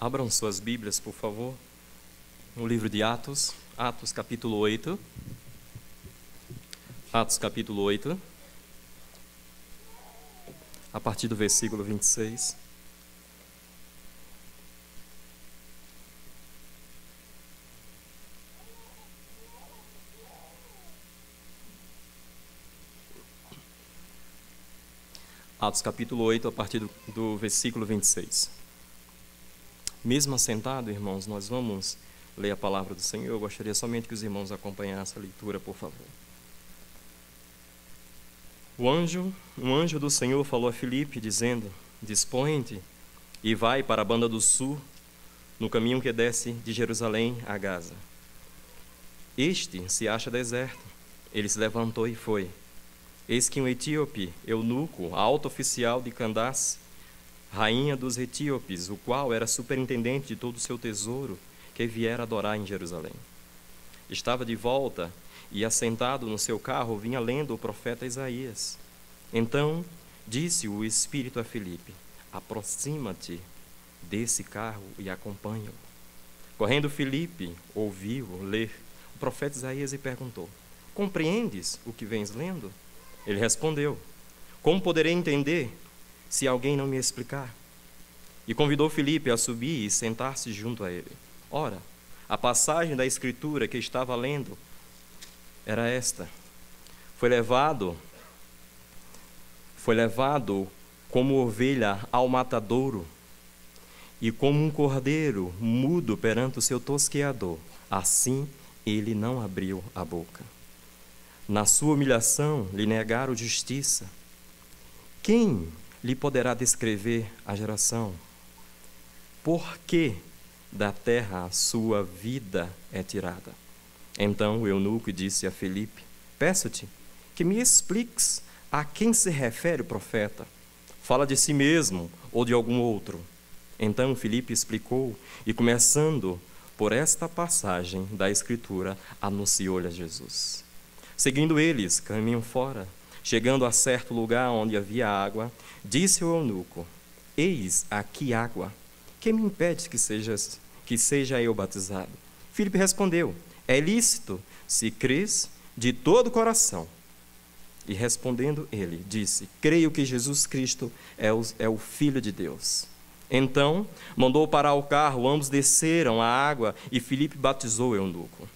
Abram suas Bíblias, por favor, no livro de Atos, Atos capítulo 8. Atos capítulo 8, a partir do versículo 26. Atos capítulo 8, a partir do versículo 26. Mesmo assentado, irmãos, nós vamos ler a palavra do Senhor. Eu gostaria somente que os irmãos acompanhassem a leitura, por favor. Um anjo do Senhor falou a Filipe, dizendo: Dispõe-te e vai para a banda do sul, no caminho que desce de Jerusalém a Gaza. Este se acha deserto. Ele se levantou e foi. Eis que um etíope, eunuco, alto oficial de Candace, rainha dos etíopes, o qual era superintendente de todo o seu tesouro, que viera adorar em Jerusalém, estava de volta e, assentado no seu carro, vinha lendo o profeta Isaías. Então disse o Espírito a Filipe: Aproxima-te desse carro e acompanha-o. Correndo Filipe, ouviu ler o profeta Isaías e perguntou: Compreendes o que vens lendo? Ele respondeu: Como poderei entender se alguém não me explicar? E convidou Filipe a subir e sentar-se junto a ele. Ora, a passagem da Escritura que estava lendo era esta: Foi levado como ovelha ao matadouro, e como um cordeiro mudo perante o seu tosqueador, assim ele não abriu a boca. Na sua humilhação lhe negaram justiça. Quem lhe poderá descrever a geração? Por que da terra a sua vida é tirada? Então o eunuco disse a Filipe: Peço-te que me expliques a quem se refere o profeta. Fala de si mesmo ou de algum outro? Então Filipe explicou e, começando por esta passagem da Escritura, anunciou-lhe a Jesus. Seguindo eles, caminham fora. Chegando a certo lugar onde havia água, disse o eunuco: Eis aqui água. Que me impede que seja eu batizado? Filipe respondeu: É lícito, se crês de todo o coração. E respondendo ele, disse: Creio que Jesus Cristo é o Filho de Deus. Então mandou parar o carro, ambos desceram a água e Filipe batizou o eunuco.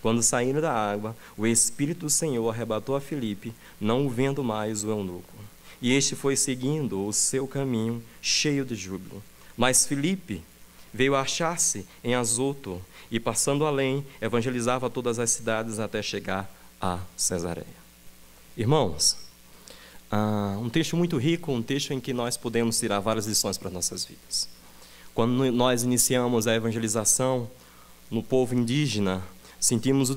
Quando saíram da água, o Espírito do Senhor arrebatou a Filipe, não o vendo mais o eunuco. E este foi seguindo o seu caminho, cheio de júbilo. Mas Filipe veio achar-se em Azoto, e passando além, evangelizava todas as cidades até chegar a Cesareia. Irmãos, um texto muito rico, um texto em que nós podemos tirar várias lições para as nossas vidas. Quando nós iniciamos a evangelização no povo indígena, sentimos que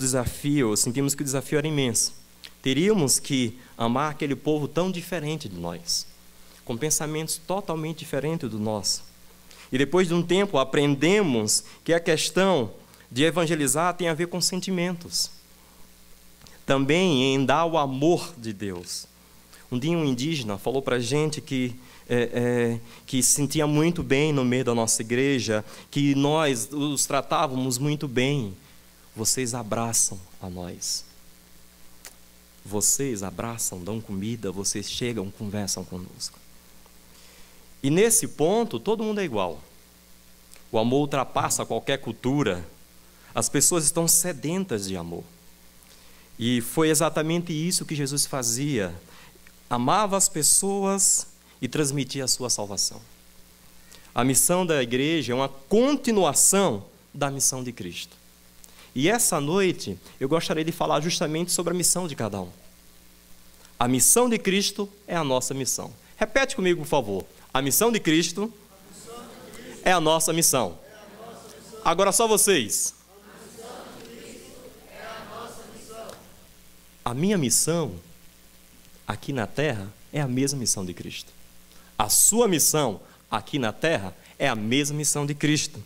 o desafio era imenso. Teríamos que amar aquele povo tão diferente de nós, com pensamentos totalmente diferentes do nosso. E depois de um tempo aprendemos que a questão de evangelizar tem a ver com sentimentos. Também em dar o amor de Deus. Um dia um indígena falou para a gente que se sentia muito bem no meio da nossa igreja, que nós os tratávamos muito bem. Vocês abraçam a nós. Vocês abraçam, dão comida, vocês chegam, conversam conosco. E nesse ponto, todo mundo é igual. O amor ultrapassa qualquer cultura. As pessoas estão sedentas de amor. E foi exatamente isso que Jesus fazia. Amava as pessoas e transmitia a sua salvação. A missão da igreja é uma continuação da missão de Cristo. E essa noite eu gostaria de falar justamente sobre a missão de cada um. A missão de Cristo é a nossa missão. Repete comigo, por favor. A missão de Cristo é a nossa missão. Agora só vocês. A minha missão aqui na terra é a mesma missão de Cristo. A sua missão aqui na terra é a mesma missão de Cristo.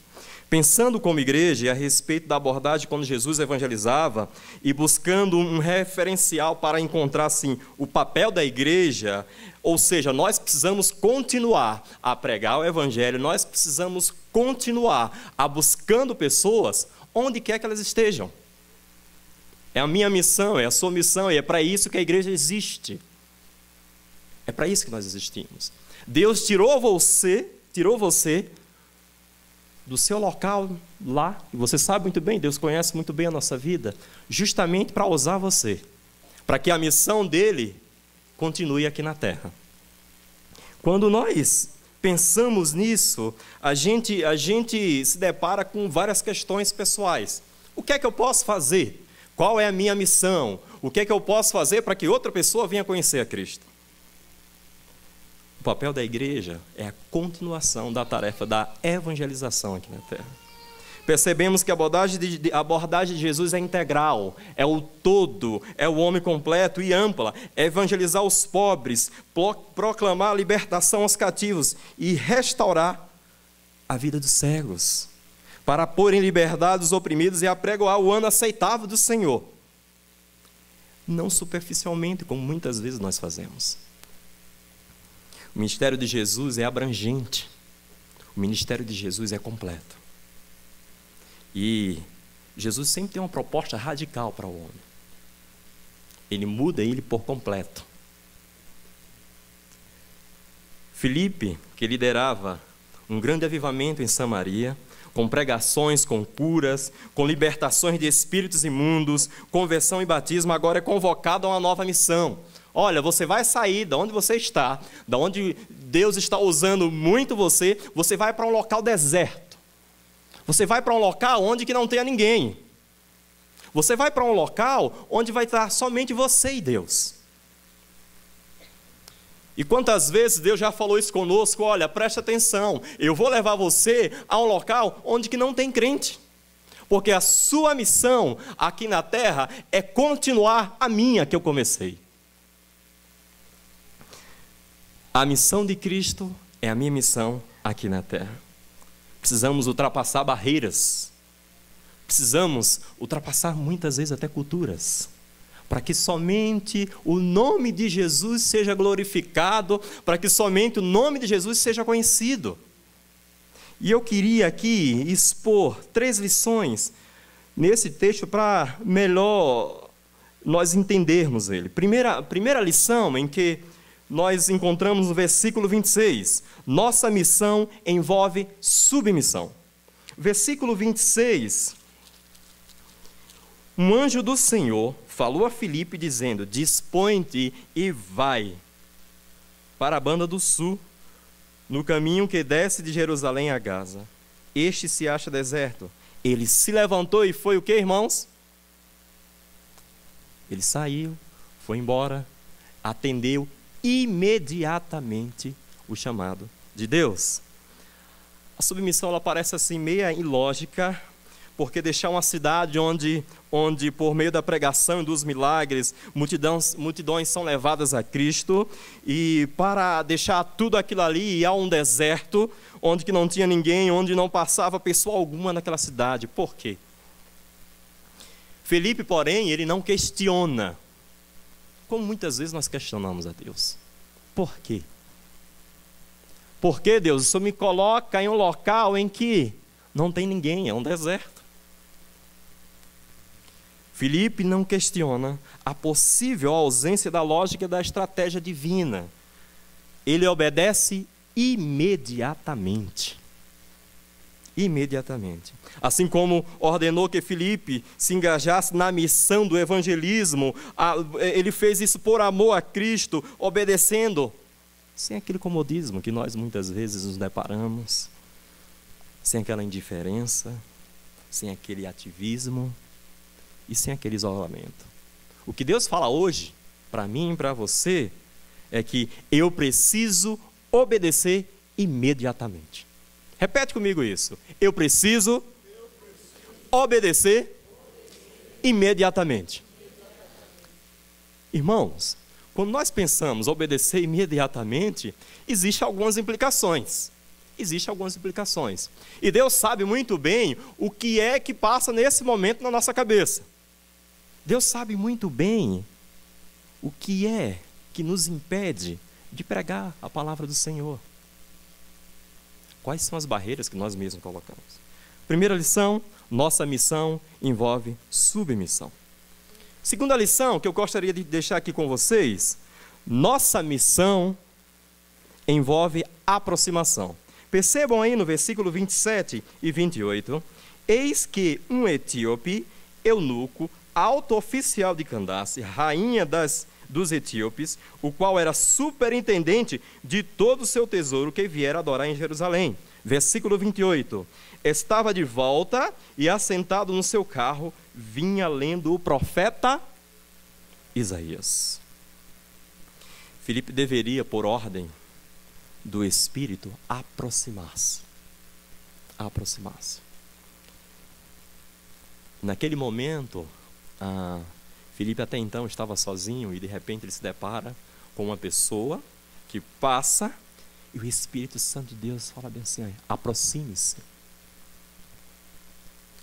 Pensando como igreja a respeito da abordagem quando Jesus evangelizava e buscando um referencial para encontrar assim, o papel da igreja, ou seja, nós precisamos continuar a pregar o evangelho, nós precisamos continuar a buscando pessoas onde quer que elas estejam. É a minha missão, é a sua missão, e é para isso que a igreja existe. É para isso que nós existimos. Deus tirou você do seu local lá, e você sabe muito bem, Deus conhece muito bem a nossa vida, justamente para usar você, para que a missão dele continue aqui na terra. Quando nós pensamos nisso, a gente se depara com várias questões pessoais. O que é que eu posso fazer? Qual é a minha missão? O que é que eu posso fazer para que outra pessoa venha conhecer a Cristo? O papel da igreja é a continuação da tarefa da evangelização aqui na terra. Percebemos que a abordagem de Jesus é integral, é o todo, é o homem completo e ampla, é evangelizar os pobres, proclamar a libertação aos cativos e restaurar a vida dos cegos, para pôr em liberdade os oprimidos e apregoar o ano aceitável do Senhor. Não superficialmente, como muitas vezes nós fazemos. O ministério de Jesus é abrangente. O ministério de Jesus é completo. E Jesus sempre tem uma proposta radical para o homem. Ele muda ele por completo. Filipe, que liderava um grande avivamento em Samaria, com pregações, com curas, com libertações de espíritos imundos, conversão e batismo, agora é convocado a uma nova missão. Olha, você vai sair de onde você está, da onde Deus está usando muito você vai para um local deserto. Você vai para um local onde que não tenha ninguém. Você vai para um local onde vai estar somente você e Deus. E quantas vezes Deus já falou isso conosco? Olha, preste atenção, eu vou levar você a um local onde que não tem crente. Porque a sua missão aqui na terra é continuar a minha que eu comecei. A missão de Cristo é a minha missão aqui na terra. Precisamos ultrapassar barreiras. Precisamos ultrapassar muitas vezes até culturas, para que somente o nome de Jesus seja glorificado, para que somente o nome de Jesus seja conhecido. E eu queria aqui expor 3 lições nesse texto para melhor nós entendermos ele. Primeira lição em que nós encontramos no versículo 26. Nossa missão envolve submissão. Versículo 26. Um anjo do Senhor falou a Filipe dizendo: dispõe-te e vai para a banda do sul, no caminho que desce de Jerusalém a Gaza. Este se acha deserto. Ele se levantou e foi o que, irmãos? Ele saiu, foi embora, atendeu imediatamente o chamado de Deus. A submissão ela parece assim meia ilógica, porque deixar uma cidade onde por meio da pregação e dos milagres, multidões são levadas a Cristo, e para deixar tudo aquilo ali e ir a um deserto, onde que não tinha ninguém, onde não passava pessoa alguma naquela cidade. Por quê? Filipe, porém, ele não questiona, como muitas vezes nós questionamos a Deus. Por quê? Por que, Deus, o Senhor me coloca em um local em que não tem ninguém, é um deserto? Filipe não questiona a possível ausência da lógica e da estratégia divina. Ele obedece imediatamente. Imediatamente. Assim como ordenou que Filipe se engajasse na missão do evangelismo, ele fez isso por amor a Cristo, obedecendo, sem aquele comodismo que nós muitas vezes nos deparamos, sem aquela indiferença, sem aquele ativismo e sem aquele isolamento. O que Deus fala hoje, para mim e para você, é que eu preciso obedecer imediatamente. Repete comigo isso. Eu preciso obedecer imediatamente. Irmãos, quando nós pensamos obedecer imediatamente, existem algumas implicações. Existem algumas implicações. E Deus sabe muito bem o que é que passa nesse momento na nossa cabeça. Deus sabe muito bem o que é que nos impede de pregar a palavra do Senhor. Quais são as barreiras que nós mesmos colocamos? Primeira lição, nossa missão envolve submissão. Segunda lição que eu gostaria de deixar aqui com vocês, nossa missão envolve aproximação. Percebam aí no versículo 27 e 28, eis que um etíope, eunuco, alto oficial de Candace, rainha dos etíopes, o qual era superintendente de todo o seu tesouro que viera adorar em Jerusalém. Versículo 28, estava de volta e assentado no seu carro, vinha lendo o profeta Isaías. Filipe deveria, por ordem do Espírito, aproximar-se. Aproximar-se. Naquele momento, Filipe até então estava sozinho e de repente ele se depara com uma pessoa que passa e o Espírito Santo de Deus fala bem assim, aproxime-se.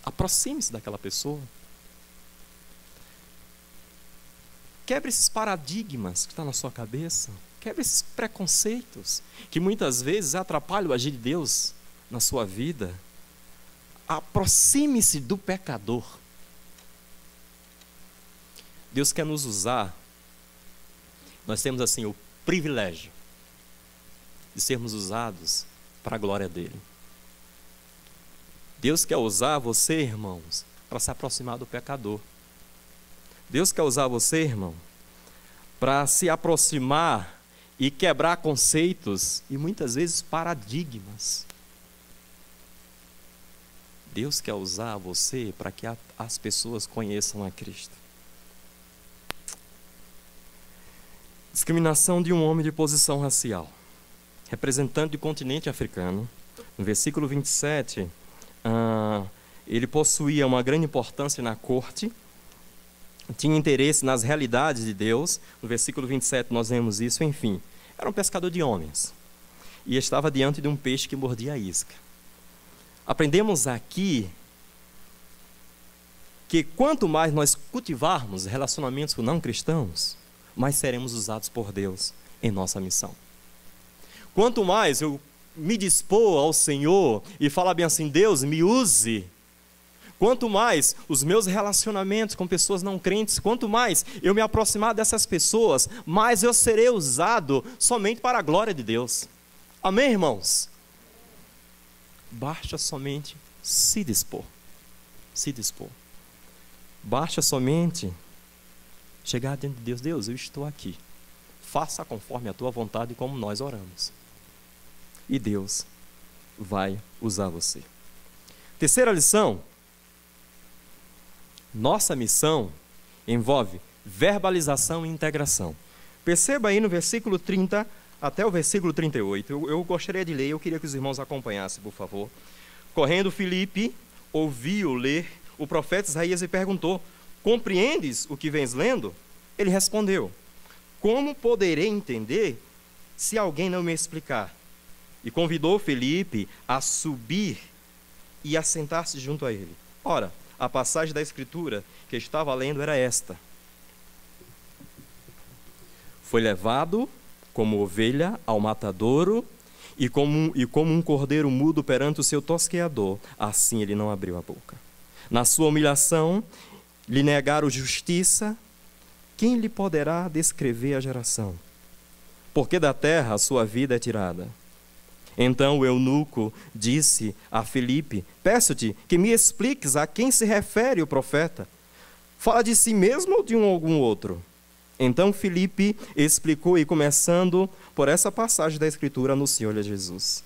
Aproxime-se daquela pessoa. Quebre esses paradigmas que estão na sua cabeça. Quebre esses preconceitos que muitas vezes atrapalham o agir de Deus na sua vida. Aproxime-se do pecador. Deus quer nos usar. Nós temos assim o privilégio de sermos usados para a glória dele. Deus quer usar você, irmãos, para se aproximar do pecador. Deus quer usar você, irmão, para se aproximar e quebrar conceitos e muitas vezes paradigmas. Deus quer usar você para que as pessoas conheçam a Cristo. Discriminação de um homem de posição racial. Representante do continente africano, no versículo 27, ele possuía uma grande importância na corte, tinha interesse nas realidades de Deus. No versículo 27 nós vemos isso, enfim. Era um pescador de homens e estava diante de um peixe que mordia a isca. Aprendemos aqui que quanto mais nós cultivarmos relacionamentos com não cristãos, mais seremos usados por Deus em nossa missão. Quanto mais eu me dispor ao Senhor e falar bem assim, Deus, me use. Quanto mais os meus relacionamentos com pessoas não crentes, quanto mais eu me aproximar dessas pessoas, mais eu serei usado somente para a glória de Deus. Amém, irmãos? Basta somente se dispor. Se dispor. Basta somente chegar diante de Deus. Deus, eu estou aqui. Faça conforme a tua vontade, como nós oramos. E Deus vai usar você. Terceira lição. Nossa missão envolve verbalização e integração. Perceba aí no versículo 30 até o versículo 38. Eu gostaria de ler, eu queria que os irmãos acompanhassem, por favor. Correndo Filipe, ouviu ler o profeta Isaías e perguntou, compreendes o que vens lendo? Ele respondeu, como poderei entender se alguém não me explicar? E convidou Filipe a subir e a sentar-se junto a ele. Ora, a passagem da Escritura que estava lendo era esta. Foi levado como ovelha ao matadouro e como um cordeiro mudo perante o seu tosqueador, assim ele não abriu a boca. Na sua humilhação, lhe negaram justiça, quem lhe poderá descrever a geração? Porque da terra a sua vida é tirada. Então o eunuco disse a Filipe, peço-te que me expliques a quem se refere o profeta. Fala de si mesmo ou de algum outro? Então Filipe explicou e começando por essa passagem da Escritura anunciou-lhe a Jesus.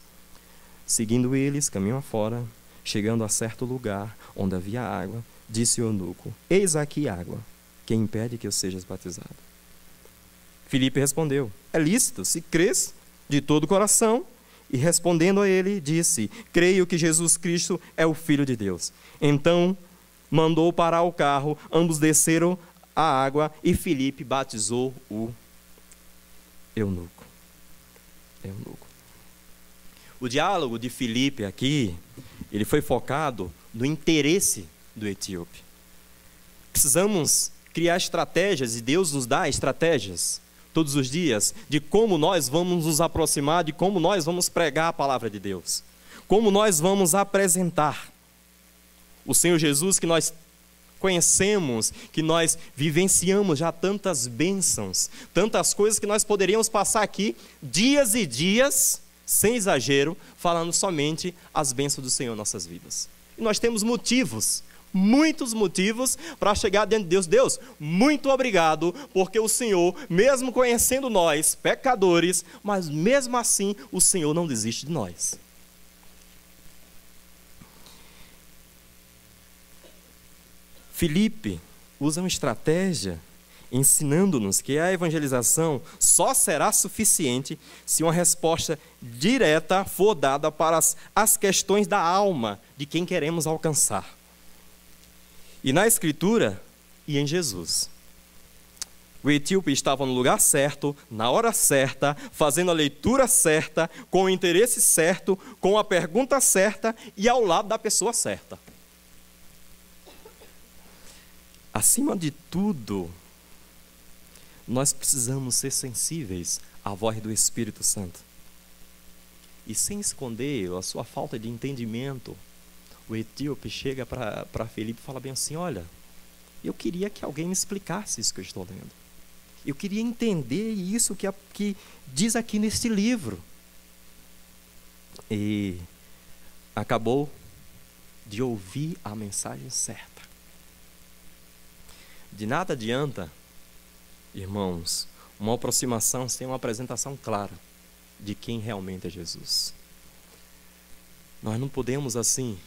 Seguindo eles, caminho afora, chegando a certo lugar onde havia água, disse o eunuco, eis aqui água, quem impede que eu seja batizado? Filipe respondeu, é lícito, se crês de todo o coração. E respondendo a ele, disse, creio que Jesus Cristo é o Filho de Deus. Então mandou parar o carro, ambos desceram a água e Filipe batizou o eunuco. O diálogo de Filipe aqui, ele foi focado no interesse do etíope. Precisamos criar estratégias, e Deus nos dá estratégias todos os dias, de como nós vamos nos aproximar, de como nós vamos pregar a palavra de Deus, como nós vamos apresentar o Senhor Jesus que nós conhecemos, que nós vivenciamos já tantas bênçãos, tantas coisas que nós poderíamos passar aqui dias e dias, sem exagero, falando somente as bênçãos do Senhor em nossas vidas. E nós temos motivos, muitos motivos para chegar diante de Deus. Deus, muito obrigado, porque o Senhor, mesmo conhecendo nós, pecadores, mas mesmo assim o Senhor não desiste de nós. Filipe usa uma estratégia ensinando-nos que a evangelização só será suficiente se uma resposta direta for dada para as questões da alma de quem queremos alcançar. E na Escritura e em Jesus. O etíope estava no lugar certo, na hora certa, fazendo a leitura certa, com o interesse certo, com a pergunta certa e ao lado da pessoa certa. Acima de tudo, nós precisamos ser sensíveis à voz do Espírito Santo. E sem esconder a sua falta de entendimento, o etíope chega para Filipe e fala bem assim: olha, eu queria que alguém me explicasse isso que eu estou lendo. Eu queria entender isso que diz aqui neste livro. E acabou de ouvir a mensagem certa. De nada adianta, irmãos, uma aproximação sem uma apresentação clara de quem realmente é Jesus. Nós não podemos assim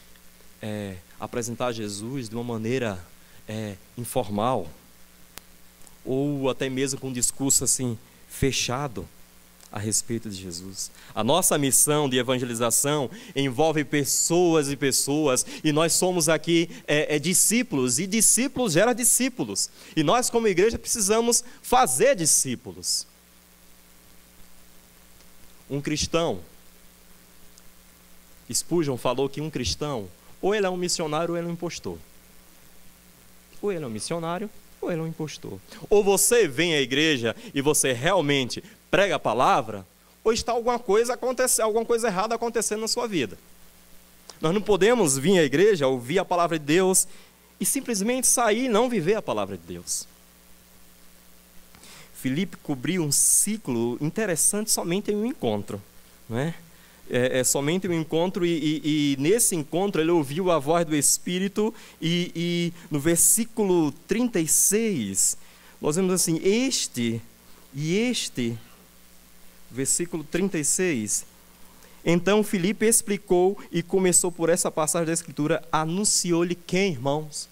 apresentar Jesus de uma maneira informal, ou até mesmo com um discurso assim fechado a respeito de Jesus. A nossa missão de evangelização envolve pessoas e pessoas, e nós somos aqui discípulos, e discípulos gera discípulos, e nós como igreja precisamos fazer discípulos. Um cristão, Spurgeon falou que um cristão, ou ele é um missionário ou ele é um impostor. Ou ele é um missionário ou ele é um impostor. Ou você vem à igreja e você realmente prega a palavra, ou está alguma coisa errada acontecendo na sua vida. Nós não podemos vir à igreja, ouvir a palavra de Deus e simplesmente sair e não viver a palavra de Deus. Filipe cobriu um ciclo interessante somente em um encontro, não é? Somente um encontro, e nesse encontro ele ouviu a voz do Espírito, e no versículo 36, nós vemos assim, versículo 36, então Filipe explicou e começou por essa passagem da Escritura, anunciou-lhe quem, irmãos?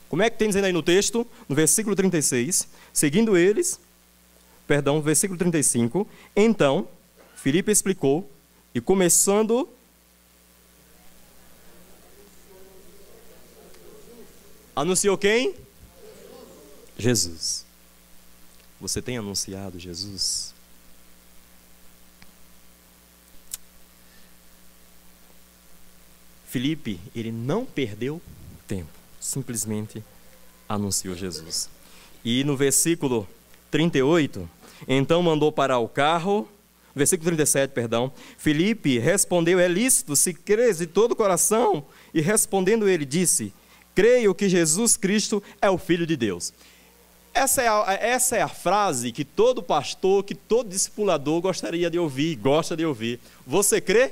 Como é que tem dizendo aí no texto? No versículo 36, versículo 35, então Filipe explicou e começando, anunciou quem? Jesus. Você tem anunciado Jesus? Filipe, ele não perdeu tempo, simplesmente anunciou Jesus. E no versículo 38, então mandou parar o carro. Versículo 37, perdão. Filipe respondeu: é lícito, se crês de todo o coração. E respondendo ele, disse: creio que Jesus Cristo é o Filho de Deus. Essa é a frase que todo pastor, que todo discipulador gostaria de ouvir, gosta de ouvir. Você crê?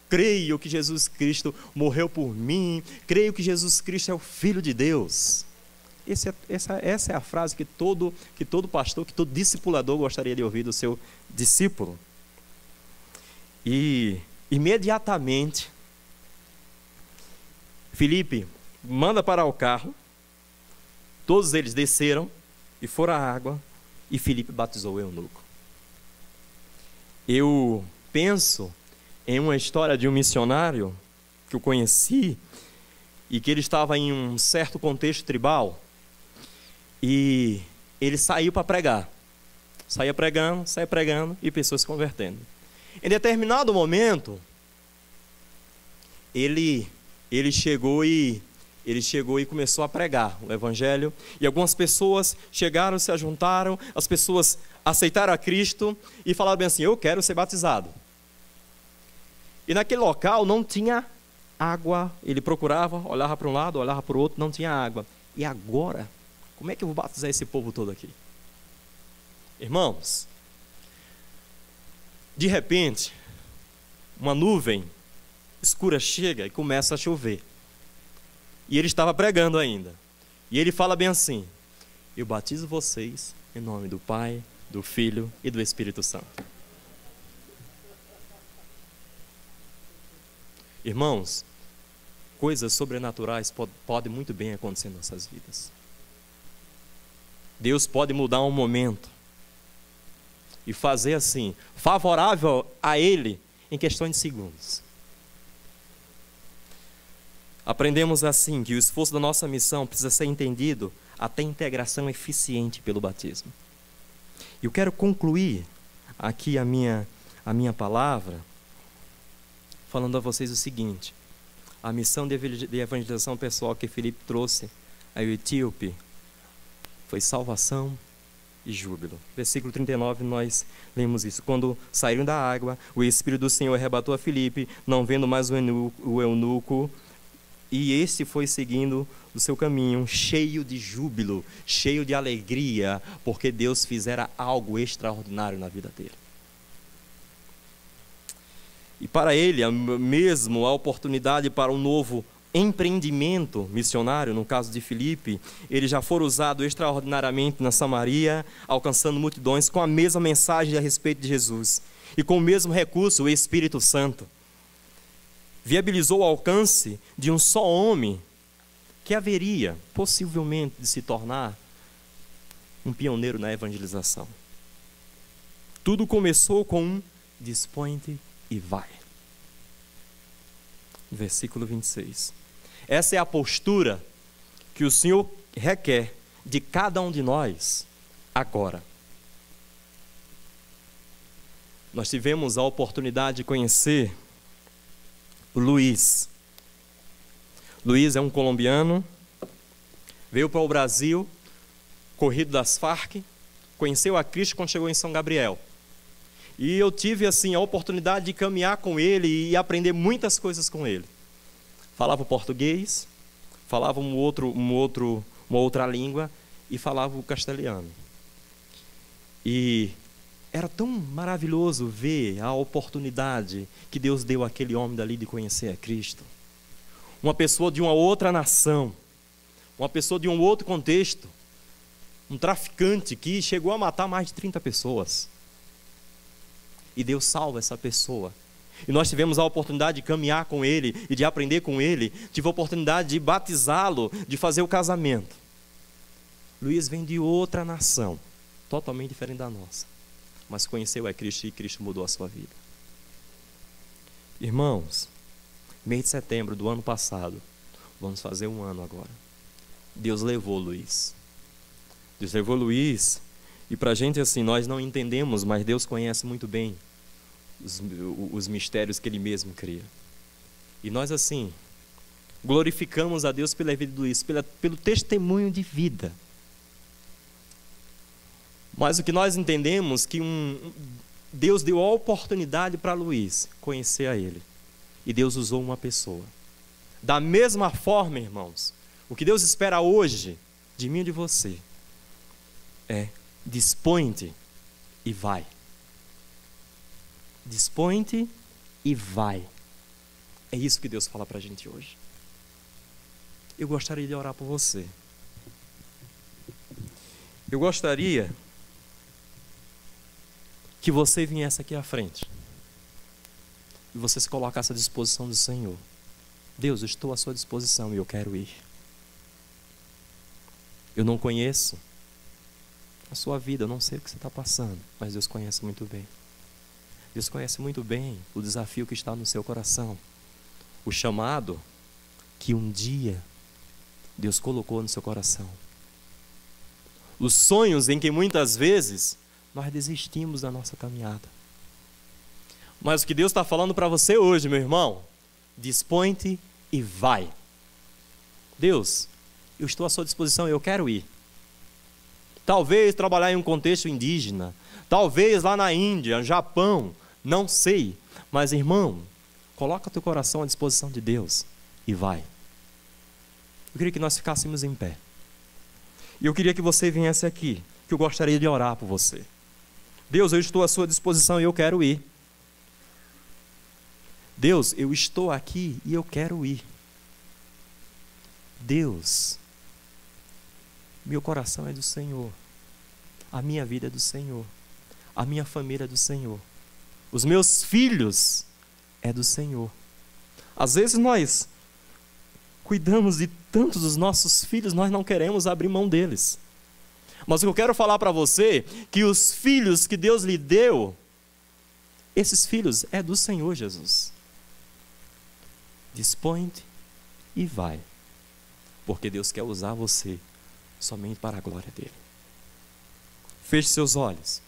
Creio que Jesus Cristo morreu por mim. Creio que Jesus Cristo é o Filho de Deus. Essa é a frase que todo pastor, que todo discipulador gostaria de ouvir do seu discípulo. E imediatamente Filipe manda parar o carro, todos eles desceram e foram à água, e Filipe batizou o eunuco. Eu penso em uma história de um missionário que eu conheci, e que ele estava em um certo contexto tribal, e ele saiu para pregar. Saia pregando, e pessoas se convertendo. Em determinado momento, ele chegou e começou a pregar o evangelho, e algumas pessoas chegaram, se ajuntaram, as pessoas aceitaram a Cristo e falaram bem assim: eu quero ser batizado. E naquele local não tinha água. Ele procurava, olhava para um lado, olhava para o outro, não tinha água. E agora, como é que eu vou batizar esse povo todo aqui? Irmãos, de repente, uma nuvem escura chega e começa a chover. E ele estava pregando ainda. E ele fala bem assim: eu batizo vocês em nome do Pai, do Filho e do Espírito Santo. Irmãos, coisas sobrenaturais podem muito bem acontecer em nossas vidas. Deus pode mudar um momento e fazer assim, favorável a Ele, em questão de segundos. Aprendemos assim que o esforço da nossa missão precisa ser entendido até integração eficiente pelo batismo. E eu quero concluir aqui a minha palavra falando a vocês o seguinte: a missão de evangelização pessoal que Filipe trouxe ao etíope foi salvação e júbilo. Versículo 39, nós lemos isso: quando saíram da água, o Espírito do Senhor arrebatou a Filipe, não vendo mais o eunuco, e esse foi seguindo o seu caminho, cheio de júbilo, cheio de alegria, porque Deus fizera algo extraordinário na vida dele. E para ele, mesmo a oportunidade para um novo empreendimento missionário, no caso de Filipe, ele já foi usado extraordinariamente na Samaria, alcançando multidões com a mesma mensagem a respeito de Jesus. E com o mesmo recurso, o Espírito Santo viabilizou o alcance de um só homem que haveria, possivelmente, de se tornar um pioneiro na evangelização. Tudo começou com um dispõe-te e vai. Versículo 26. Essa é a postura que o Senhor requer de cada um de nós agora. Nós tivemos a oportunidade de conhecer o Luiz. Luiz é um colombiano, veio para o Brasil, corrido das Farc, conheceu a Cristo quando chegou em São Gabriel. E eu tive assim a oportunidade de caminhar com ele e aprender muitas coisas com ele. Falava o português, falava uma outra língua e falava o castelhano. E era tão maravilhoso ver a oportunidade que Deus deu àquele homem dali de conhecer a Cristo. Uma pessoa de uma outra nação, uma pessoa de um outro contexto, um traficante que chegou a matar mais de 30 pessoas. E Deus salva essa pessoa. E nós tivemos a oportunidade de caminhar com ele e de aprender com ele. Tive a oportunidade de batizá-lo, de fazer o casamento. Luiz vem de outra nação, totalmente diferente da nossa, mas conheceu a Cristo e Cristo mudou a sua vida. Irmãos, mês de setembro do ano passado, vamos fazer um ano agora, Deus levou Luiz. Deus levou Luiz. E para a gente assim, nós não entendemos, mas Deus conhece muito bem os mistérios que Ele mesmo cria. E nós assim, glorificamos a Deus pela vida de Luiz, pelo testemunho de vida. Mas o que nós entendemos que Deus deu a oportunidade para Luiz conhecer a Ele. E Deus usou uma pessoa. Da mesma forma, irmãos, o que Deus espera hoje de mim e de você é: dispõe-te e vai. Dispõe-te e vai. É isso que Deus fala para a gente hoje. Eu gostaria de orar por você. Eu gostaria que você viesse aqui à frente e você se colocasse à disposição do Senhor. Deus, eu estou à sua disposição e eu quero ir. Eu não conheço a sua vida, eu não sei o que você está passando, mas Deus conhece muito bem. Deus conhece muito bem o desafio que está no seu coração, o chamado que um dia Deus colocou no seu coração, os sonhos em que muitas vezes nós desistimos da nossa caminhada, Mas o que Deus está falando para você hoje, meu irmão, dispõe-te e vai. Deus, eu estou à sua disposição, eu quero ir. Talvez trabalhar em um contexto indígena, talvez lá na Índia, Japão, não sei. Mas, irmão, coloca teu coração à disposição de Deus e vai. Eu queria que nós ficássemos em pé. E eu queria que você viesse aqui, que eu gostaria de orar por você. Deus, eu estou à sua disposição e eu quero ir. Deus, eu estou aqui e eu quero ir. Deus, meu coração é do Senhor. A minha vida é do Senhor. A minha família é do Senhor. Os meus filhos é do Senhor. Às vezes nós cuidamos de tantos dos nossos filhos, nós não queremos abrir mão deles. Mas o que eu quero falar para você, que os filhos que Deus lhe deu, esses filhos é do Senhor Jesus. Dispõe-te e vai, porque Deus quer usar você somente para a glória dele. Feche seus olhos.